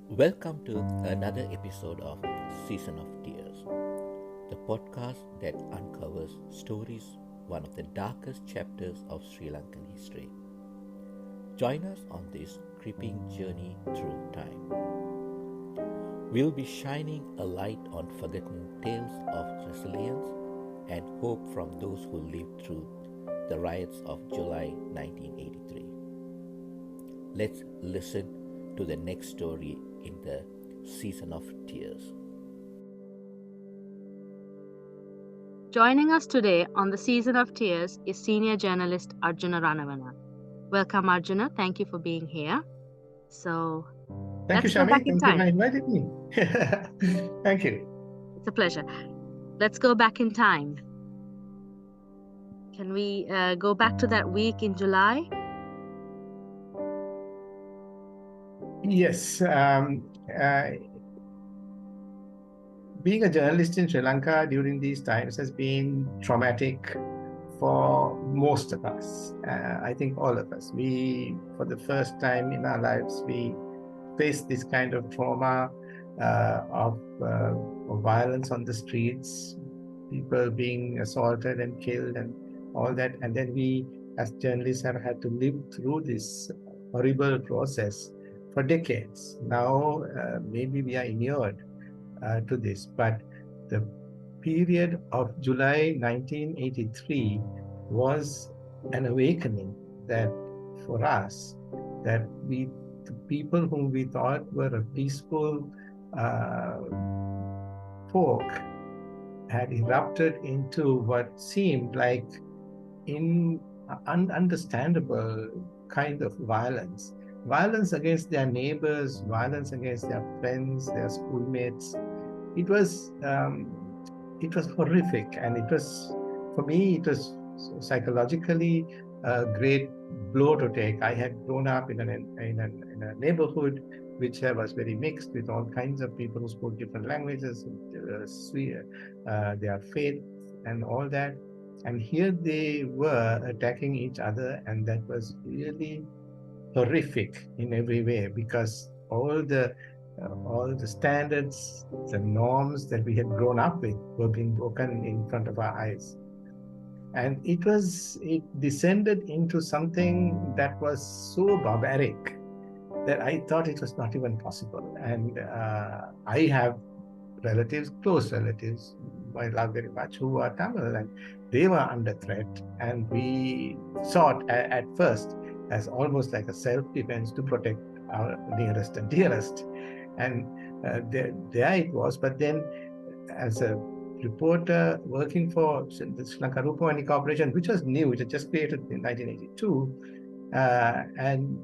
Welcome to another episode of Season of Tears, the podcast that uncovers stories, one of the darkest chapters of Sri Lankan history. Join us on this creeping journey through time. We'll be shining a light on forgotten tales of resilience and hope from those who lived through the riots of July 1983. Let's listen to the next story in the Season of Tears. Joining us today on the Season of Tears is senior journalist Arjuna Ranavana. Welcome, Arjuna. Thank you for being here. So, Thank you, let's go Shami. back in Thank you for time. inviting me. Thank you. It's a pleasure. Let's go back in time. Can we go back to that week in July? Yes. Being a journalist in Sri Lanka during these times has been traumatic for most of us. I think all of us. We, for the first time in our lives, we faced this kind of trauma of violence on the streets, people being assaulted and killed and all that. And then we, as journalists, have had to live through this horrible process for decades. Now, maybe we are inured to this, but the period of July 1983 was an awakening that for us, that the people whom we thought were a peaceful folk had erupted into what seemed like ununderstandable kind of violence. Violence against their neighbors, violence against their friends, their schoolmates. It was horrific, and it was, for me, it was psychologically a great blow to take. I had grown up in a neighborhood which was very mixed, with all kinds of people who spoke different languages, their faith and all that. And here they were attacking each other, and that was really horrific in every way, because all the standards, the norms that we had grown up with were being broken in front of our eyes. And it descended into something that was so barbaric that I thought it was not even possible. And I have close relatives, I love very much, who are Tamil, and they were under threat. And we sought at first as almost like a self-defense to protect our nearest and dearest. And there it was. But then, as a reporter working for the Sri Lanka Rupavahini Corporation, which was new, it had just created in 1982, and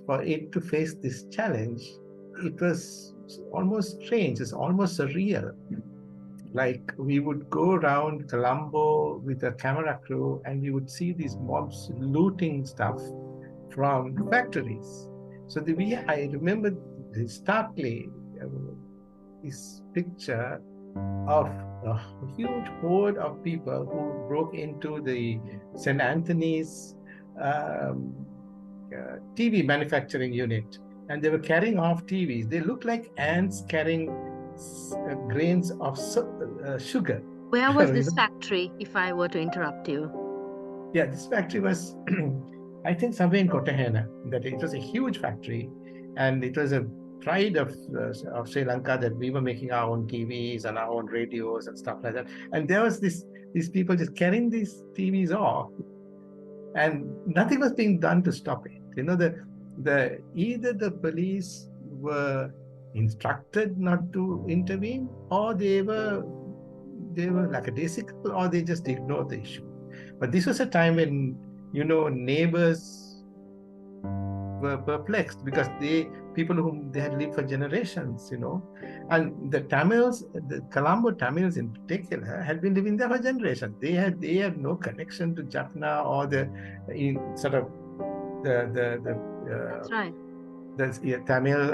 for it to face this challenge, it was almost strange, it's almost surreal. Like, we would go around Colombo with a camera crew, and we would see these mobs looting stuff from factories. So I remember starkly this picture of a huge horde of people who broke into the St. Anthony's TV manufacturing unit, and they were carrying off TVs. They looked like ants carrying grains of sugar. Where was this factory, if I were to interrupt you? Yeah, this factory was, I think, somewhere in Kotahena. That it was a huge factory, and it was a pride of Sri Lanka that we were making our own TVs and our own radios and stuff like that. And there was these people just carrying these TVs off, and nothing was being done to stop it. You know, either the police were instructed not to intervene, or they were lackadaisical, or they just ignored the issue. But this was a time when, neighbors were perplexed, because people whom they had lived for generations, and the Tamils, the Colombo Tamils in particular, had been living there for generations. They had no connection to Jaffna or the That's right. The Tamil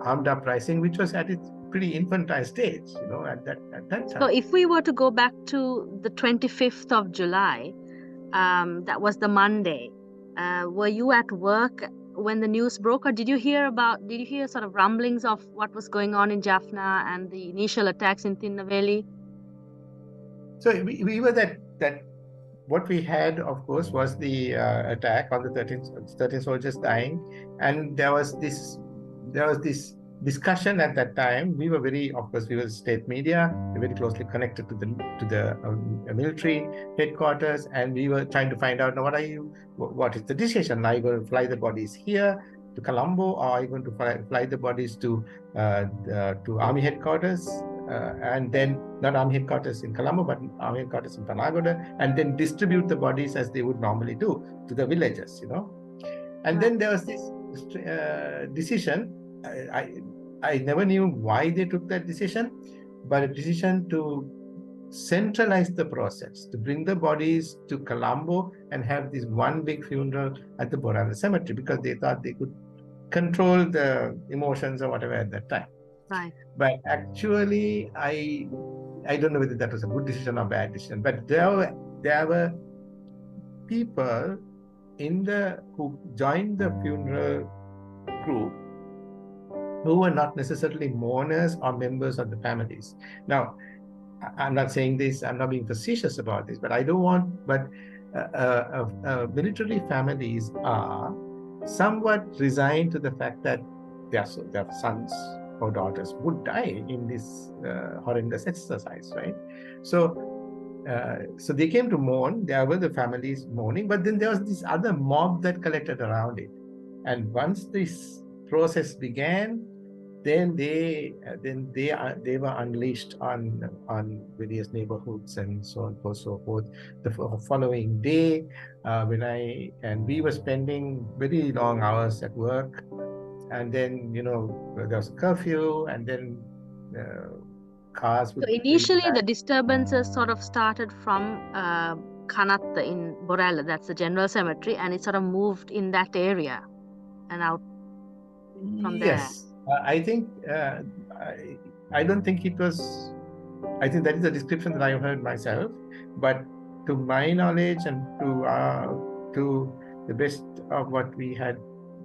armed uprising, which was at its pretty infantile stage, at that time. So if we were to go back to the 25th of July, that was the Monday, were you at work when the news broke, or did you hear sort of rumblings of what was going on in Jaffna and the initial attacks in Tinnavelly? So we were that what we had, of course, was the attack on the 13 soldiers dying, and there was this discussion at that time. We were state media, we were very closely connected to the military headquarters, and we were trying to find out, now, what is the decision? Are you going to fly the bodies here to Colombo, or are you going to fly the bodies to army headquarters? And then not army headquarters in Colombo, but army headquarters in Panagoda, and then distribute the bodies as they would normally do to the villages, And then there was this decision. I never knew why they took that decision, but a decision to centralize the process, to bring the bodies to Colombo and have this one big funeral at the Borala cemetery, because they thought they could control the emotions or whatever at that time. Right. But actually, I don't know whether that was a good decision or bad decision. But there were people who joined the funeral group who were not necessarily mourners or members of the families. Now, I'm not saying this, I'm not being facetious about this, but I don't want. But military families are somewhat resigned to the fact that their sons or daughters would die in this horrendous exercise, right? So they came to mourn. There were the families mourning, but then there was this other mob that collected around it. And once this process began, then they were unleashed on various neighborhoods and so on and so forth. The following day, we were spending very long hours at work. And then, there was a curfew, and then cars would... So initially, the disturbances sort of started from Kanatta in Borala, that's the general cemetery, and it sort of moved in that area and out from there. Yes. I think, I don't think it was... I think that is the description that I heard myself. But to my knowledge and to the best of what we had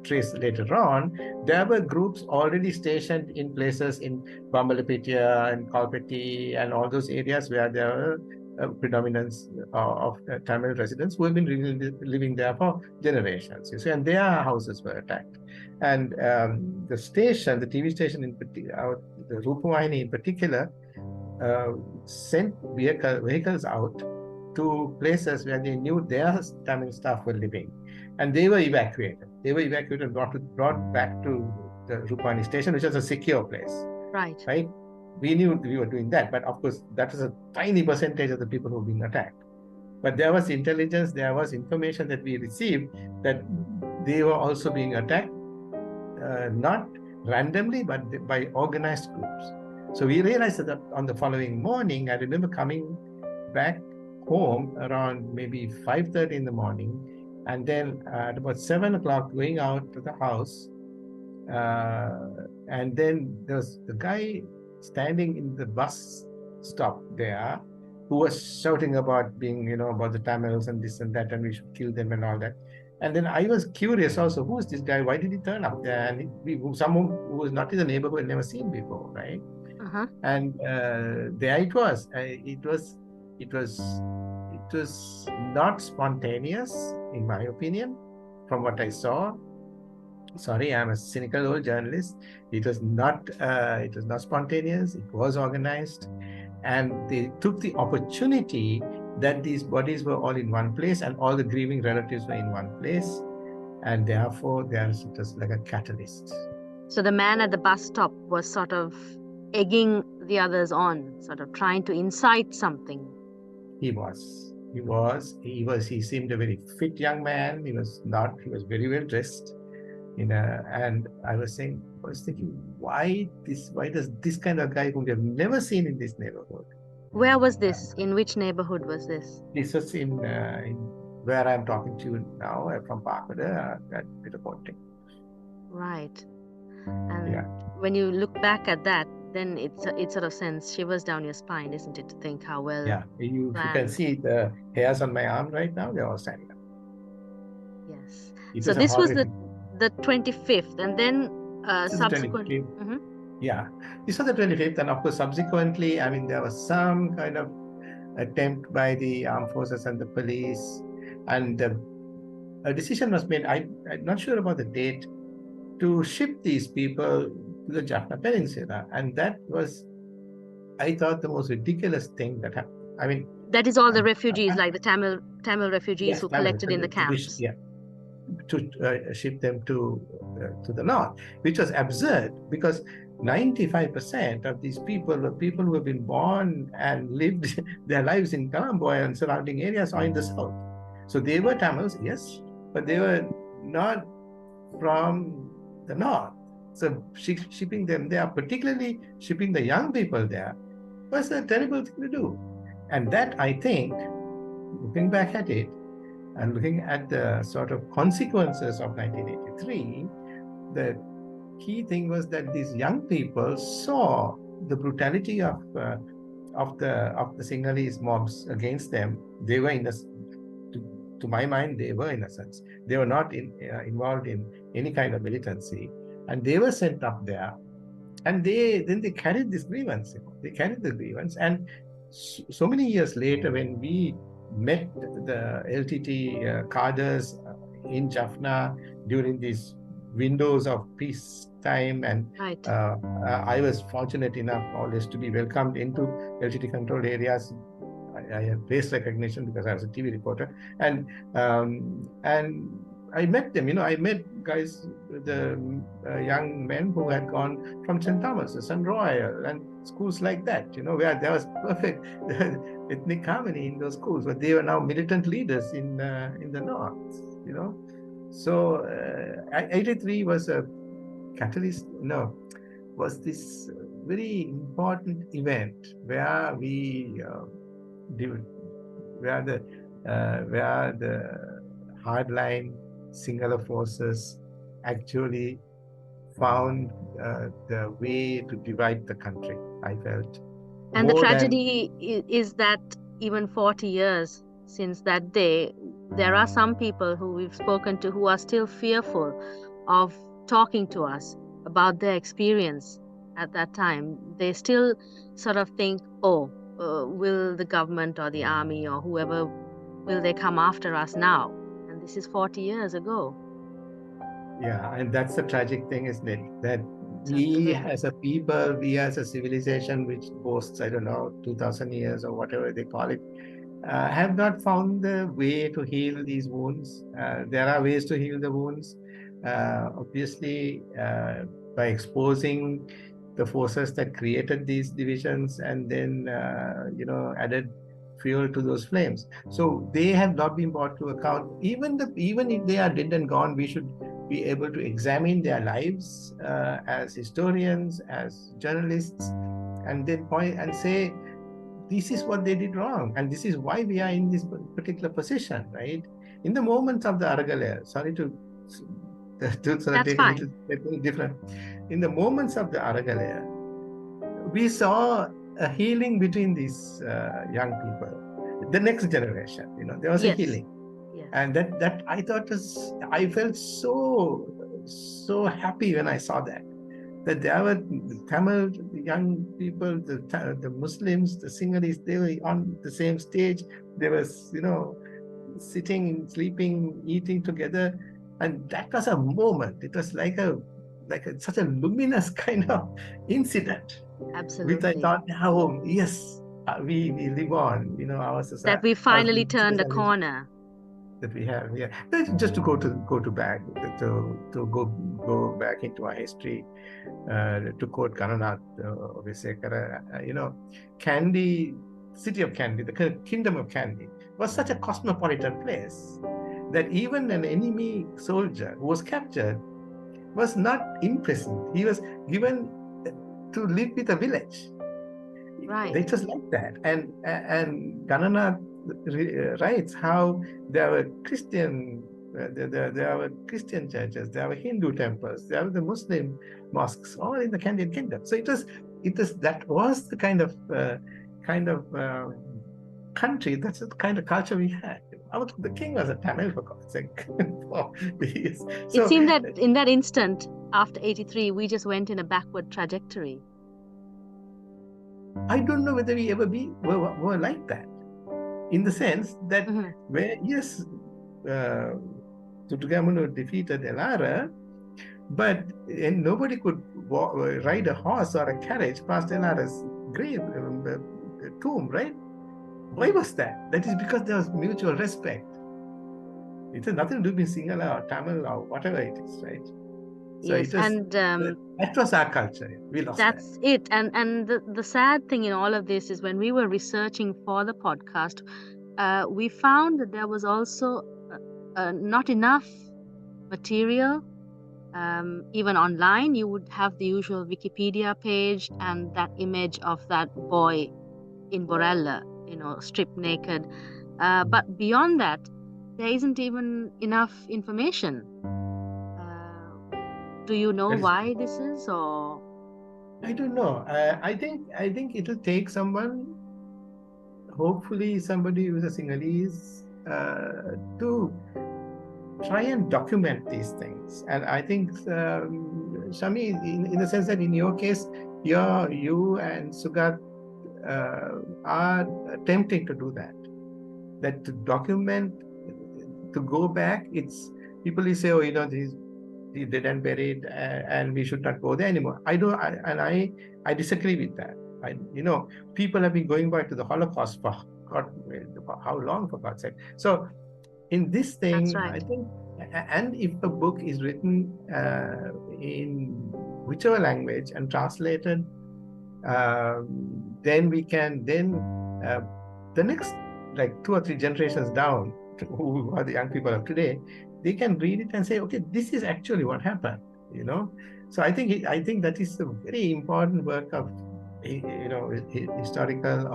traced later on, there were groups already stationed in places in Bambalapitiya and Kalpeti and all those areas where there were predominance of Tamil residents who have been living there for generations. You see, and their houses were attacked. And the TV station in particular, the Rupavahini in particular, sent vehicles out to places where they knew their Tamil staff were living, and they were evacuated. They were evacuated and brought back to the Rupavahini station, which was a secure place. Right. We knew we were doing that, but of course that was a tiny percentage of the people who were being attacked. But there was intelligence, there was information that we received that they were also being attacked, not randomly, but by organized groups. So we realized that on the following morning, I remember coming back home around maybe 5:30 in the morning, and then at about 7 o'clock going out to the house, and then there was the guy standing in the bus stop there who was shouting about about the Tamils and this and that, and we should kill them and all that. And then I was curious also, who is this guy? Why did he turn up there? And someone who was not in the neighborhood, never seen before, right? Uh-huh. And there it was. It was not spontaneous, in my opinion, from what I saw. Sorry, I'm a cynical old journalist. It was not spontaneous. It was organized, and they took the opportunity that these bodies were all in one place and all the grieving relatives were in one place, and therefore it was like a catalyst. So the man at the bus stop was sort of egging the others on, sort of trying to incite something. He seemed a very fit young man. He was very well dressed. And I was thinking, why does this kind of guy whom we have never seen in this neighborhood? Where was this? In which neighborhood was this? This was in where I'm talking to you now, from Pagoda at Pitapotting. Right. And when you look back at that, then it sort of sends shivers down your spine, isn't it, to think how well Yeah, you can planned. see the hairs on my arm right now, they're all standing up. Yes. It So was a this was horrific. the 25th, and then This is the subsequent. 25th. Mhm. Yeah, this was the 25th, and of course, subsequently, I mean, there was some kind of attempt by the armed forces and the police, and a decision was made. I'm not sure about the date, to ship these people to the Jaffna Peninsula, and that was, I thought, the most ridiculous thing that happened. I mean, That is all the um, refugees, like the Tamil refugees yes, who Tamil, collected in the camps. yeah, to ship them to the north, which was absurd because 95% of these people were people who have been born and lived their lives in Colombo and surrounding areas or in the south. So they were Tamils, yes, but they were not from the north. So shipping them there, particularly shipping the young people there, was a terrible thing to do. And that, I think, looking back at it, and looking at the sort of consequences of 1983, the key thing was that these young people saw the brutality of the Sinhalese mobs against them. They were to my mind, they were innocents. They were not involved in any kind of militancy, and they were sent up there, and they carried this grievance. They carried the grievance, and so many years later, when we met the LTT cadres in Jaffna during these windows of peace time, and Right. I was fortunate enough always to be welcomed into LTT controlled areas. I had face recognition because I was a TV reporter, and I met them. I met guys, the young men who had gone from St. Thomas's and Royal and schools like that, where there was perfect ethnic harmony in those schools, but they were now militant leaders in the north, So 83 was a catalyst, was this very important event where where the hardline Sinhala forces actually found the way to divide the country, I felt. And the tragedy is that even 40 years since that day, there are some people who we've spoken to who are still fearful of talking to us about their experience at that time. They still sort of think, will the government or the army or whoever, will they come after us now? And this is 40 years ago. Yeah, and that's the tragic thing, isn't it? That we as a people, we as a civilization which boasts, 2,000 years or whatever they call it, have not found the way to heal these wounds. There are ways to heal the wounds. Obviously, by exposing the forces that created these divisions and then, added fuel to those flames. So they have not been brought to account. Even if they are dead and gone, we should be able to examine their lives as historians, as journalists, and then point and say, this is what they did wrong, and this is why we are in this particular position, right? In the moments of the Aragalaya, sorry to sort of take a little different. In the moments of the Aragalaya, we saw a healing between these young people, the next generation. There was a healing. Yes. And that I thought I felt so happy when I saw that there were Tamil young people, the Muslims, the Sinhalese, they were on the same stage. They were, sitting, sleeping, eating together, and that was a moment. It was like such a luminous kind of incident. Absolutely. Which I thought, yes, we live on, our society. That we finally turned a corner. That we have, yeah. Just to go back into our history, to quote Gananath Visekara, Kandy, city of Kandy, the kingdom of Kandy, was such a cosmopolitan place that even an enemy soldier who was captured was not imprisoned. He was given to live with a village. Right. It was like that. And Gananath writes how there were Christian churches, there were Hindu temples, there were the Muslim mosques, all in the Kandyan kingdom. So it was that was the kind of country, that's the kind of culture we had. The king was a Tamil, for God's sake. It seemed that in that instant, after 83, we just went in a backward trajectory. I don't know whether we ever were like that, in the sense that where, yes, Tutugamunu defeated Elara, but nobody could ride a horse or a carriage past Elara's grave, tomb, right? Why was that? That is because there was mutual respect. It has nothing to do with Sinhala or Tamil or whatever it is, right? So yes, that was our culture. We lost that. That's it. And the sad thing in all of this is when we were researching for the podcast, we found that there was also not enough material. Even online, you would have the usual Wikipedia page and that image of that boy in Borella, stripped naked. But beyond that, there isn't even enough information. Do you know why this is, or? I don't know. I think it will take someone, hopefully somebody who's a Sinhalese, to try and document these things. And I think, Shami, in the sense that in your case, you and Sugat are attempting to do that. That to document, to go back, it's people who say, he's dead and buried, and we should not go there anymore. I disagree with that. People have been going back to the Holocaust for how long, for God's sake. So in this thing, right. I think, and if a book is written in whichever language and translated, then we can the next 2 or 3 generations down, who are the young people of today, they can read it and say, okay, this is actually what happened, So I think that is a very important work of, historical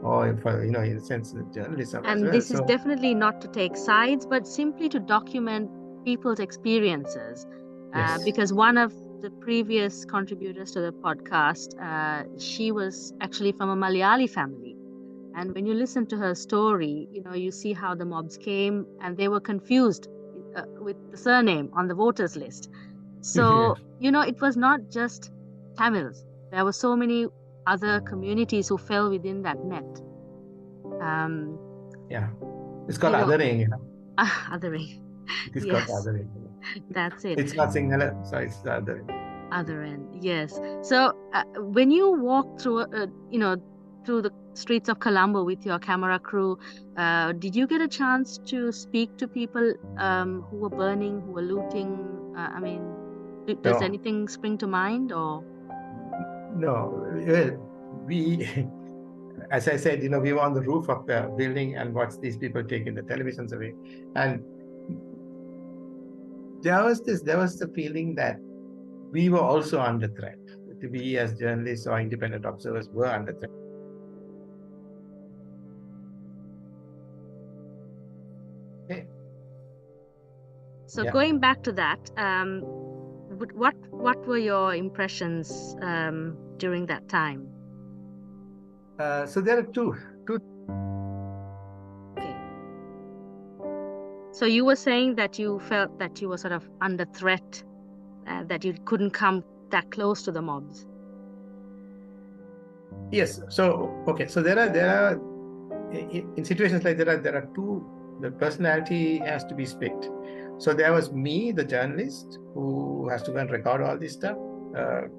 or for, in a sense, journalism. And this is definitely not to take sides, but simply to document people's experiences. Yes. Because one of the previous contributors to the podcast, she was actually from a Malayali family. And when you listen to her story, you see how the mobs came and they were confused with the surname on the voters list. So, it was not just Tamils. There were so many other communities who fell within that net. It's called othering, Othering. It's called othering. That's it. It's not Sinhala, so it's othering. Othering, yes. So when you walk through, through the streets of Colombo with your camera crew, did you get a chance to speak to people who were burning, who were looting? Does anything spring to mind, or? No, we, as I said, we were on the roof of the building and watched these people taking the televisions away, and there was the feeling that we were also under threat. We as journalists or independent observers were under threat. Okay. So going back to that, what were your impressions during that time? So there are two. Okay. So you were saying that you felt that you were sort of under threat, that you couldn't come that close to the mobs. Yes. So okay. So there are in situations like there are two. The personality has to be split. So there was me, the journalist, who has to go and record all this stuff.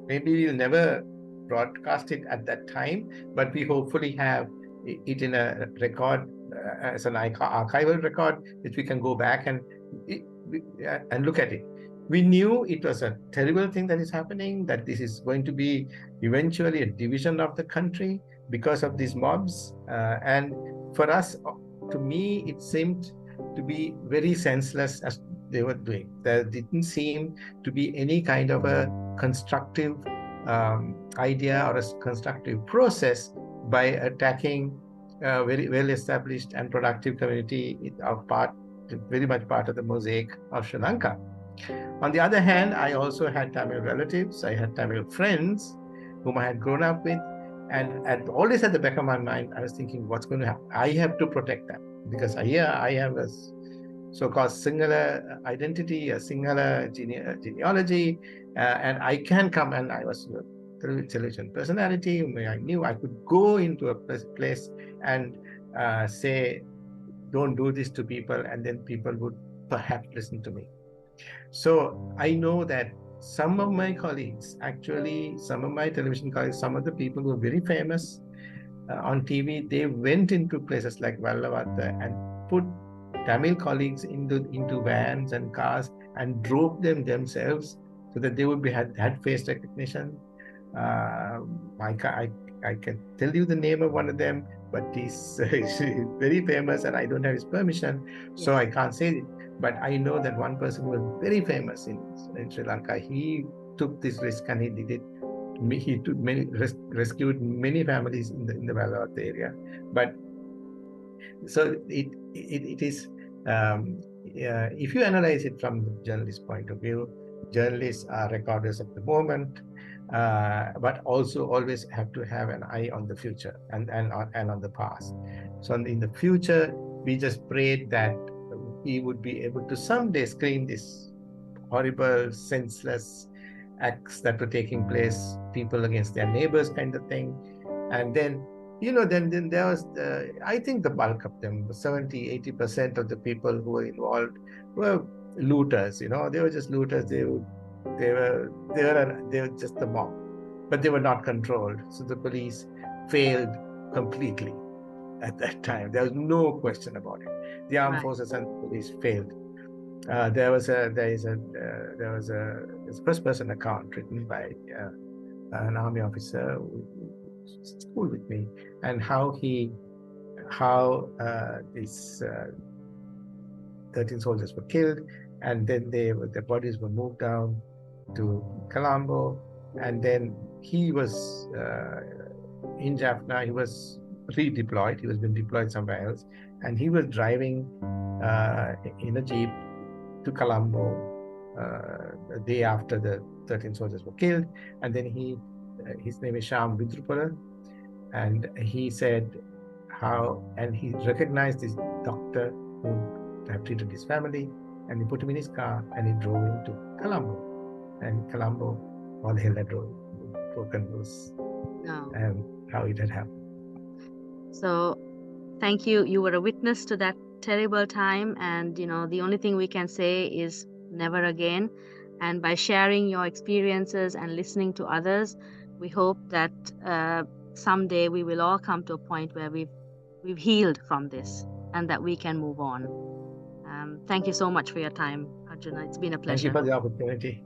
Maybe we'll never broadcast it at that time, but we hopefully have it in a record, as an archival record, which we can go back and look at it. We knew it was a terrible thing that is happening, that this is going to be eventually a division of the country because of these mobs. And for us, to me, it seemed to be very senseless as they were doing. There didn't seem to be any kind of a constructive idea or a constructive process by attacking a very well-established and productive community very much part of the mosaic of Sri Lanka. On the other hand, I also had Tamil relatives, I had Tamil friends, whom I had grown up with. And always at the back of my mind, I was thinking, what's going to happen? I have to protect them because here I have a so-called singular identity, a singular genealogy, and I can come, and I was a intelligent personality. I knew I could go into a place and say, don't do this to people, and then people would perhaps listen to me. So I know that some of my colleagues, actually, some of my television colleagues, some of the people who are very famous on TV, they went into places like Vallavatta and put Tamil colleagues into vans and cars and drove them themselves so that they would be had face recognition. I can tell you the name of one of them, but he's very famous and I don't have his permission, so I can't say it. But I know that one person was very famous in Sri Lanka. He took this risk and he did it. He took rescued many families in the Vallavatta area. But so it is, if you analyze it from the journalist point of view, journalists are recorders of the moment, but also always have to have an eye on the future and on the past. So in the future, we just prayed that we would be able to someday screen these horrible, senseless acts that were taking place, people against their neighbors kind of thing. And then, then there was, I think the bulk of them, 70-80% of the people who were involved were looters. They were just looters. They were just the mob, but they were not controlled. So the police failed completely at that time. There was no question about it. The armed forces and the police failed. There was a first-person account written by an army officer who was in school with me, and how these 13 soldiers were killed, and then their bodies were moved down to Colombo, and then he was in Jaffna. He was redeployed. He was been deployed somewhere else, and he was driving in a jeep to Colombo the day after the 13 soldiers were killed. And then his name is Sham Vidrupala, and he said and he recognized this doctor who had treated his family, and he put him in his car and he drove him to Colombo. And Colombo, all hell had broken loose, and how it had happened. So thank you. You were a witness to that terrible time, and the only thing we can say is never again. And by sharing your experiences and listening to others, we hope that someday we will all come to a point where we've healed from this and that we can move on. Thank you so much for your time, Arjuna. It's been a pleasure. Thank you for the opportunity.